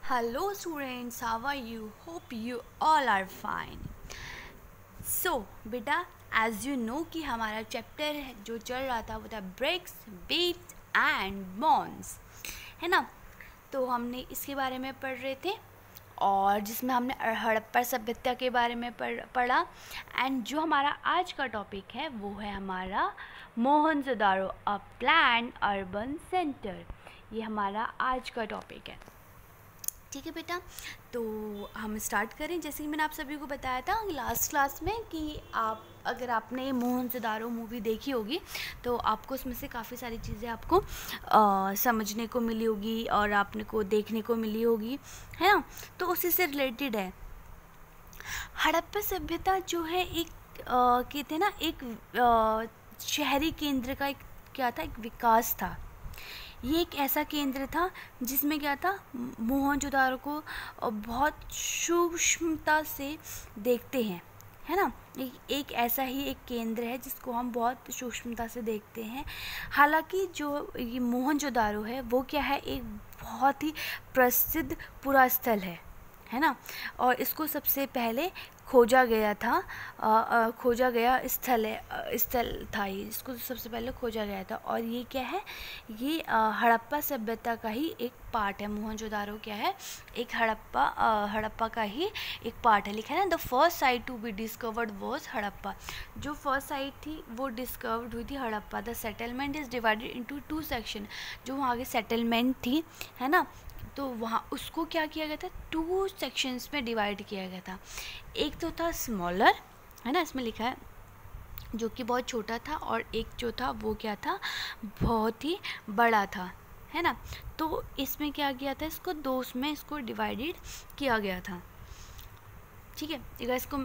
Hello students, how are you? Hope you all are fine. So बेटा, as you know कि हमारा chapter जो चल रहा था वो था ब्रिक्स, बीट्स एंड बॉन्ड्स, है ना। तो हमने इसके बारे में पढ़ रहे थे और जिसमें हमने हड़प्पा सभ्यता के बारे में पढ़ा। एंड जो हमारा आज का टॉपिक है वो है हमारा मोहनजोदारो, अ प्लान्ड अर्बन सेंटर। ये हमारा आज का टॉपिक है, ठीक है बेटा। तो हम स्टार्ट करें। जैसे कि मैंने आप सभी को बताया था लास्ट क्लास में कि अगर आपने मोहनजोदारो मूवी देखी होगी तो आपको उसमें से काफ़ी सारी चीज़ें आपको समझने को मिली होगी और आपने को देखने को मिली होगी, है ना। तो उसी से रिलेटेड है हड़प्पा सभ्यता जो है। एक कहते हैं ना, एक शहरी केंद्र का एक क्या था, एक विकास था। ये एक ऐसा केंद्र था जिसमें क्या था, मोहनजोदारो को बहुत सूक्ष्मता से देखते हैं, है ना। एक ऐसा ही एक केंद्र है जिसको हम बहुत सूक्ष्मता से देखते हैं। हालांकि जो ये मोहनजोदारो है वो क्या है, एक बहुत ही प्रसिद्ध पुरास्थल है ना। और इसको सबसे पहले खोजा गया था, खोजा गया स्थल था ये, इसको सबसे पहले खोजा गया था। और ये क्या है, ये हड़प्पा सभ्यता का ही एक पार्ट है। मोहनजोदारो क्या है, एक हड़प्पा का ही एक पार्ट है। लिखा है ना, the first site to be discovered was Harappa. जो फर्स्ट साइट थी वो डिस्कवर्ड हुई थी Harappa. The settlement is divided into 2 section. जो वहाँ की सेटलमेंट थी, है ना, तो वहाँ उसको क्या किया गया था, 2 सेक्शंस में डिवाइड किया गया था। एक तो था स्मॉलर, है ना, इसमें लिखा है, जो कि बहुत छोटा था, और एक जो था वो क्या था, बहुत ही बड़ा था, है ना। तो इसमें क्या किया था, इसको 2 में इसको डिवाइडेड किया गया था, ठीक है। एक बार इसको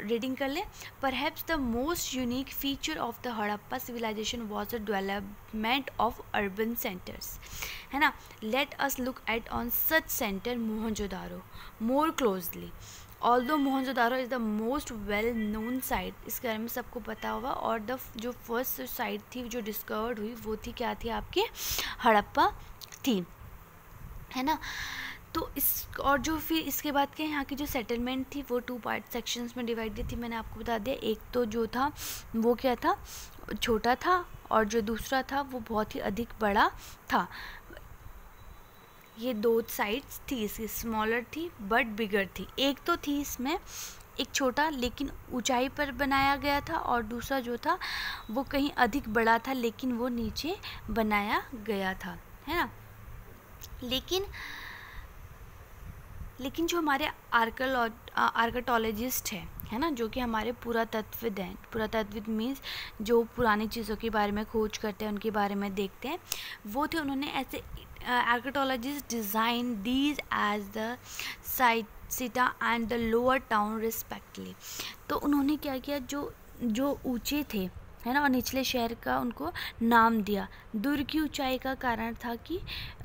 रीडिंग कर ले। Perhaps the most unique feature of the Harappa civilisation was the development of urban centres, है ना। Let us look at on such centre Mohenjodaro more closely. Although Mohenjodaro is the most well known site, इसके बारे में सबको पता होगा। और द जो फर्स्ट साइट थी जो डिस्कवर्ड हुई वो थी, क्या थी, आपकी हड़प्पा थी, है ना। तो इस और जो फिर इसके बाद के यहाँ की जो सेटलमेंट थी वो 2 पार्ट सेक्शंस में डिवाइडेड थी। मैंने आपको बता दिया, एक तो जो था वो क्या था, छोटा था, और जो दूसरा था वो बहुत ही अधिक बड़ा था। ये 2 साइड्स थी इसकी, स्मॉलर थी बट बिगर थी। एक तो थी इसमें एक छोटा लेकिन ऊंचाई पर बनाया गया था, और दूसरा जो था वो कहीं अधिक बड़ा था लेकिन वो नीचे बनाया गया था, है ना। लेकिन जो हमारे आर्कियोलॉजिस्ट है ना, जो कि हमारे पुरातत्वविद हैं, पुरातत्वविद मीन्स जो पुरानी चीज़ों के बारे में खोज करते हैं, उनके बारे में देखते हैं, वो थे। उन्होंने ऐसे archaeologist design these as the citadel and the lower town respectively. तो उन्होंने क्या किया, जो ऊँचे थे, है ना, और निचले शहर का उनको नाम दिया। दुर्ग की ऊंचाई का कारण था कि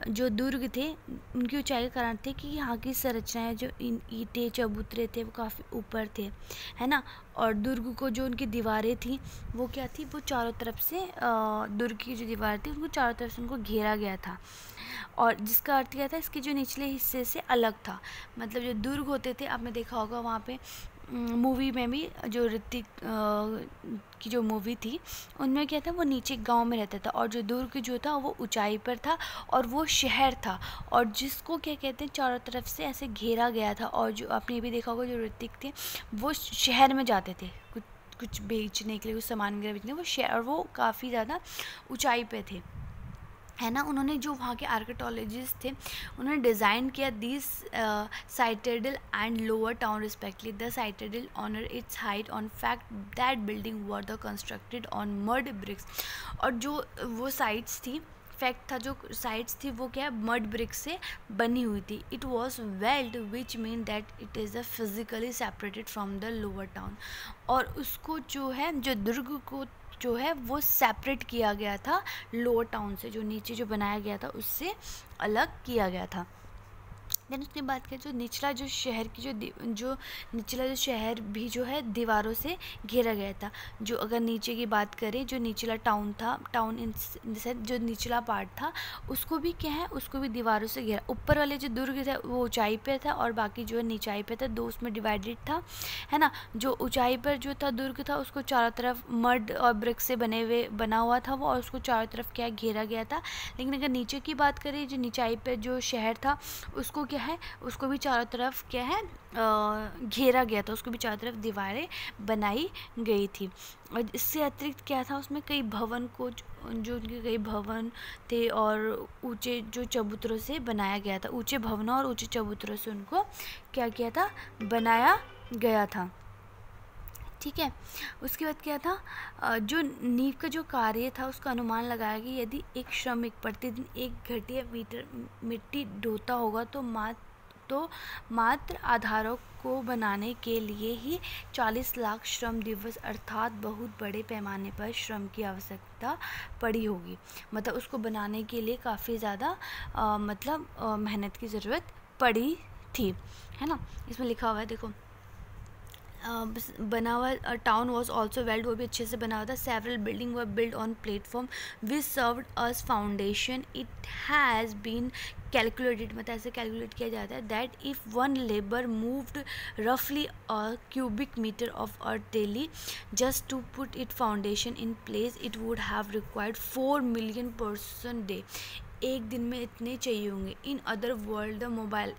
जो दुर्ग थे उनकी ऊंचाई का कारण थे कि यहाँ की संरचनाएं, जो ईंटें चबूतरे थे, वो काफ़ी ऊपर थे, है ना। और दुर्ग को जो उनकी दीवारें थी वो क्या थी, वो चारों तरफ से दुर्ग की जो दीवार थी उनको चारों तरफ से उनको घेरा गया था। और जिसका अर्थ क्या था, इसके जो निचले हिस्से से अलग था। मतलब जो दुर्ग होते थे, आपने देखा होगा वहाँ पे मूवी में भी, जो ऋतिक की जो मूवी थी उनमें क्या था, वो नीचे गांव में रहता था, और जो दुर्ग जो था वो ऊंचाई पर था, और वो शहर था, और जिसको क्या कहते हैं, चारों तरफ से ऐसे घेरा गया था। और जो आपने ये भी देखा होगा, जो ऋतिक थे वो शहर में जाते थे कुछ बेचने के लिए, कुछ सामान वगैरह बेचने, वो शहर, और वो काफ़ी ज़्यादा ऊंचाई पे थे, है ना। उन्होंने जो वहाँ के आर्कियोलॉजिस्ट थे उन्होंने डिज़ाइन किया this citadel and lower town respectively. The citadel owner its height on fact that building were the constructed on mud bricks. और जो वो साइट्स थी, फैक्ट था, जो साइट्स थी वो क्या है, मड ब्रिक से बनी हुई थी। It was weld which mean that it is a physically separated from the lower town. और उसको जो है, जो दुर्ग को जो है वो सेपरेट किया गया था लोअर टाउन से, जो नीचे जो बनाया गया था उससे अलग किया गया था। देन उसके बाद क्या, जो निचला जो शहर की जो निचला जो शहर भी जो है दीवारों से घेरा गया था। जो अगर नीचे की बात करें, जो निचला टाउन इन जो निचला पार्ट था उसको भी क्या है, उसको भी दीवारों से घेरा। ऊपर वाले जो दुर्ग था वो ऊंचाई पे था और बाकी जो है नीचाई पे था, दो उसमें डिवाइडेड था, है ना। जो ऊंचाई पर जो था दुर्ग था उसको चारों तरफ मड और ब्रिक से बना हुआ था वो, और उसको चारों तरफ क्या घेरा गया था। लेकिन अगर नीचे की बात करें, जो नीचाई पे जो शहर था उसको क्या है, उसको भी चारों तरफ क्या है घेरा गया था, उसको भी चारों तरफ दीवारें बनाई गई थी। और इससे अतिरिक्त क्या था, उसमें कई भवन को जो उनके कई भवन थे और ऊंचे जो चबूतरों से बनाया गया था, ऊंचे भवनों और ऊंचे चबूतरों से उनको क्या किया था, बनाया गया था। ठीक है। उसके बाद क्या था, जो नींव का जो कार्य था उसका अनुमान लगाया कि यदि एक श्रमिक प्रतिदिन 1 घटिया मीटर मिट्टी ढोता होगा तो मात्र आधारों को बनाने के लिए ही 40 लाख श्रम दिवस अर्थात बहुत बड़े पैमाने पर श्रम की आवश्यकता पड़ी होगी। मतलब उसको बनाने के लिए काफ़ी ज़्यादा मेहनत की ज़रूरत पड़ी थी, है ना। इसमें लिखा हुआ है देखो, बना हुआ टाउन वॉज ऑल्सो वेल्ड, वो भी अच्छे से बना हुआ था। Several building were build on platform which served as foundation. It has been calculated, मतलब ऐसे कैलकुलेट किया जाता है that if one labour moved रफली a cubic metre of earth daily just to put it foundation in place it would have required 4 million person day. एक दिन में इतने चाहिए होंगे। In other world the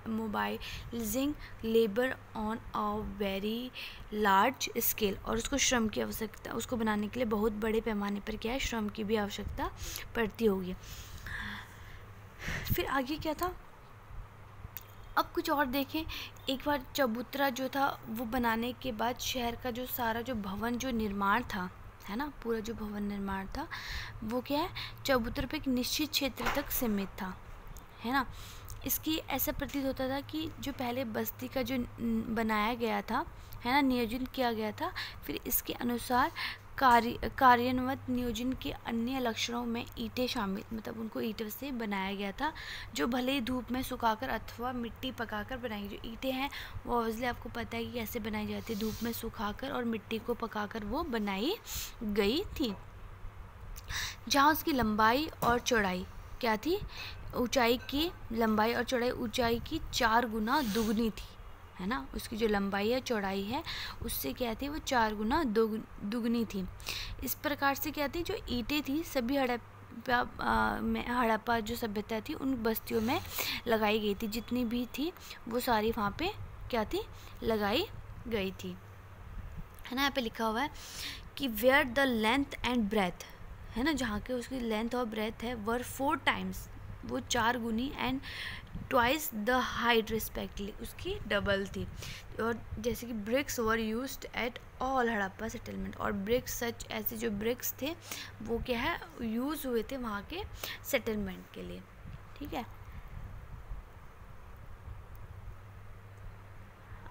mobilising labour on a very large scale, और उसको श्रम की आवश्यकता, उसको बनाने के लिए बहुत बड़े पैमाने पर क्या है, श्रम की भी आवश्यकता पड़ती होगी। फिर आगे क्या था, अब कुछ और देखें। एक बार चबूतरा जो था वो बनाने के बाद शहर का जो सारा जो भवन जो निर्माण था, है ना, पूरा जो भवन निर्माण था वो क्या है, चबूतरे पे एक निश्चित क्षेत्र तक सीमित था, है ना। इसकी ऐसा प्रतीत होता था कि जो पहले बस्ती का जो बनाया गया था, है ना, नियोजन किया गया था, फिर इसके अनुसार कार्यान्वयन नियोजन के अन्य लक्षणों में ईंटें शामिल, मतलब उनको ईंटों से बनाया गया था, जो भले ही धूप में सुखाकर अथवा मिट्टी पकाकर बनाई। जो ईंटें हैं वो ऑब्वियसली आपको पता है कि कैसे बनाई जाती है, धूप में सुखाकर और मिट्टी को पकाकर वो बनाई गई थी। जहाँ उसकी लंबाई और चौड़ाई क्या थी, ऊंचाई की लंबाई और चौड़ाई ऊंचाई की 4 गुना दुगनी थी, है ना। उसकी जो लंबाई है चौड़ाई है उससे क्या थी, वो 4 गुना दुगनी थी। इस प्रकार से क्या थी, जो ईंटें थी सभी हड़प्पा जो सभ्यता थी उन बस्तियों में लगाई गई थी, जितनी भी थी वो सारी वहाँ पे क्या थी, लगाई गई थी, है ना। यहाँ पे लिखा हुआ है कि where the length and breadth, है ना, जहाँ के उसकी लेंथ और ब्रेथ है, वर 4 टाइम्स, वो 4 गुनी, and twice the height respectively, उसकी डबल थी। और जैसे कि bricks were used at all Harappa settlement, और ब्रिक्स सच ऐसे जो ब्रिक्स थे वो क्या है, यूज़ हुए थे वहाँ के सेटलमेंट के लिए। ठीक है।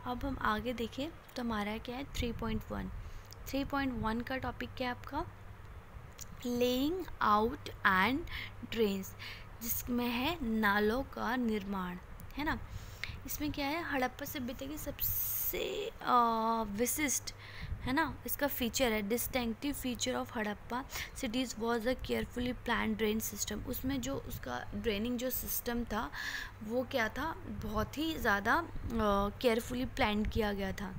अब हम आगे देखें तो हमारा क्या है 3.1 का टॉपिक क्या है आपका, लेइंग आउट एंड ड्रेन्स, जिसमें है नालों का निर्माण, है ना। इसमें क्या है, हड़प्पा सभ्यता की सबसे विशिष्ट, है ना, इसका फीचर है, distinctive feature of Harappa cities was a carefully plan drain system. उसमें जो उसका ड्रेनिंग जो सिस्टम था वो क्या था, बहुत ही ज़्यादा केयरफुली प्लान किया गया था।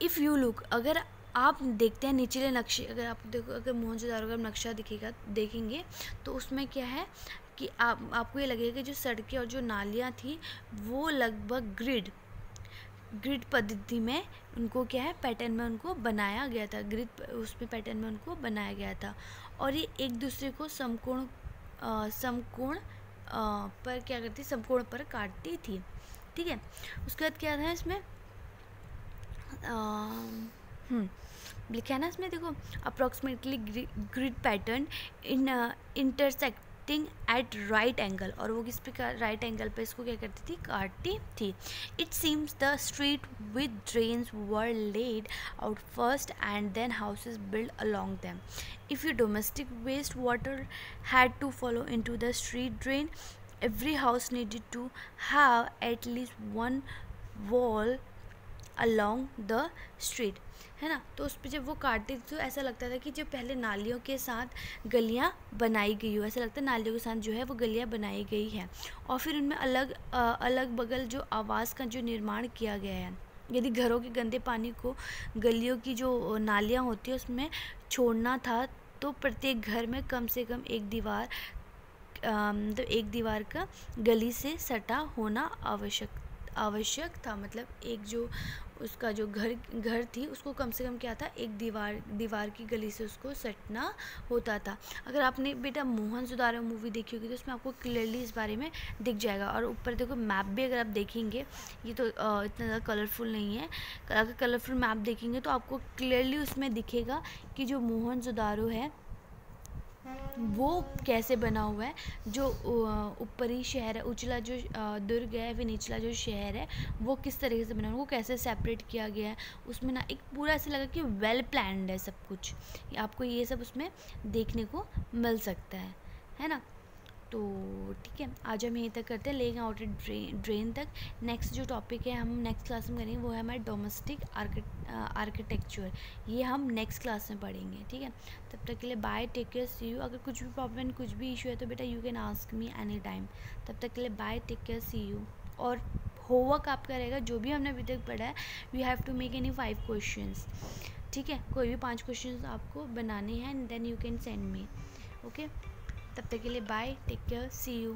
इफ़ यू लुक, अगर आप देखते हैं निचले नक्शे, अगर आप देखो, अगर मोहनजोदारो का नक्शा दिखेगा देखेंगे तो उसमें क्या है कि आपको ये लगेगा कि जो सड़कें और जो नालियाँ थी वो लगभग ग्रिड पद्धति में उनको क्या है, पैटर्न में उनको बनाया गया था, ग्रिड उसमें पैटर्न में उनको बनाया गया था, और ये एक दूसरे को समकोण पर क्या करती, समकोण पर काटती थी। ठीक है। उसके बाद क्या था इसमें, लिखा है ना इसमें, देखो, approximately grid pattern in intersecting at right angle, और वो किस पे राइट एंगल पे इसको क्या करती थी, काटती थी। It seems the street with drains were laid out first and then houses build along them. If you domestic waste water had to follow in to the street drain, every house needed to have at least one wall along the street, है ना। तो उस पर जब वो काटते थे तो ऐसा लगता था कि जो पहले नालियों के साथ गलियाँ बनाई गई हो, ऐसा लगता है नालियों के साथ जो है वो गलियाँ बनाई गई हैं, और फिर उनमें अलग बगल जो आवाज़ का जो निर्माण किया गया है। यदि घरों के गंदे पानी को गलियों की जो नालियाँ होती है उसमें छोड़ना था तो प्रत्येक घर में कम से कम एक दीवार तो एक दीवार का गली से सटा होना आवश्यक था। मतलब एक जो उसका जो घर थी उसको कम से कम क्या था, एक दीवार की गली से उसको सटना होता था। अगर आपने बेटा मोहन सुधारो मूवी देखी होगी तो उसमें आपको क्लियरली इस बारे में दिख जाएगा। और ऊपर देखो मैप भी अगर आप देखेंगे, ये तो इतना ज़्यादा कलरफुल नहीं है, अगर कलरफुल मैप देखेंगे तो आपको क्लियरली उसमें दिखेगा कि जो मोहन सुधारो है वो कैसे बना हुआ है। जो ऊपरी शहर है, उचला जो दुर्ग है, फिर निचला जो शहर है वो किस तरीके से बना, उनको कैसे सेपरेट किया गया है। उसमें ना एक पूरा ऐसा लगा कि वेल प्लान्ड है सब कुछ, आपको ये सब उसमें देखने को मिल सकता है ना। तो ठीक है, आज हम यहीं तक करते हैं, लेइंग आउट ड्रेन तक। नेक्स्ट जो टॉपिक है हम नेक्स्ट क्लास में करेंगे वो है हमारे डोमेस्टिक आर्किटेक्चर, ये हम नेक्स्ट क्लास में पढ़ेंगे, ठीक है। तब तक के लिए bye, take care, see you. अगर कुछ भी प्रॉब्लम, कुछ भी इशू है तो बेटा you can ask me any time. तब तक के लिए bye, take care, see you. और होमवर्क आपका रहेगा जो भी हमने अभी तक पढ़ा है, you have to make any 5 questions, ठीक है। कोई भी 5 क्वेश्चंस आपको बनाने हैं, then you can send me, okay. तब तक के लिए bye, take care, see you.